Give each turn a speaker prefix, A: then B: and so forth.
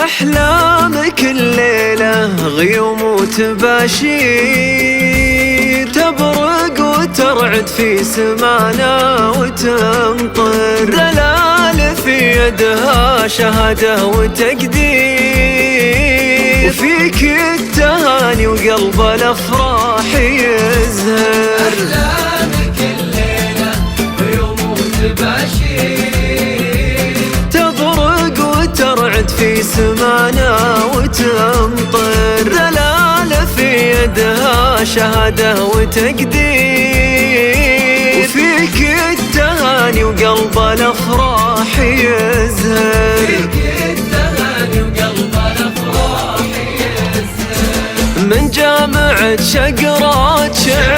A: أحلامك الليلة غيوم وتباشير، تبرق وترعد في سمانا وتمطر، دلال في يدها شهادة وتقدير، وفيك التهاني وقلب الأفراح يزهر.
B: أحلامك الليلة غيوم وتباشير،
A: تبرق وترعد في سمانا وتمطر، دلالة في يدها شهادة وتقدير، وفيك التهاني وقلب الأفراح يزهر.
B: فيك التهاني وقلب الأفراح يزهر.
A: من جامعة شقرات شعر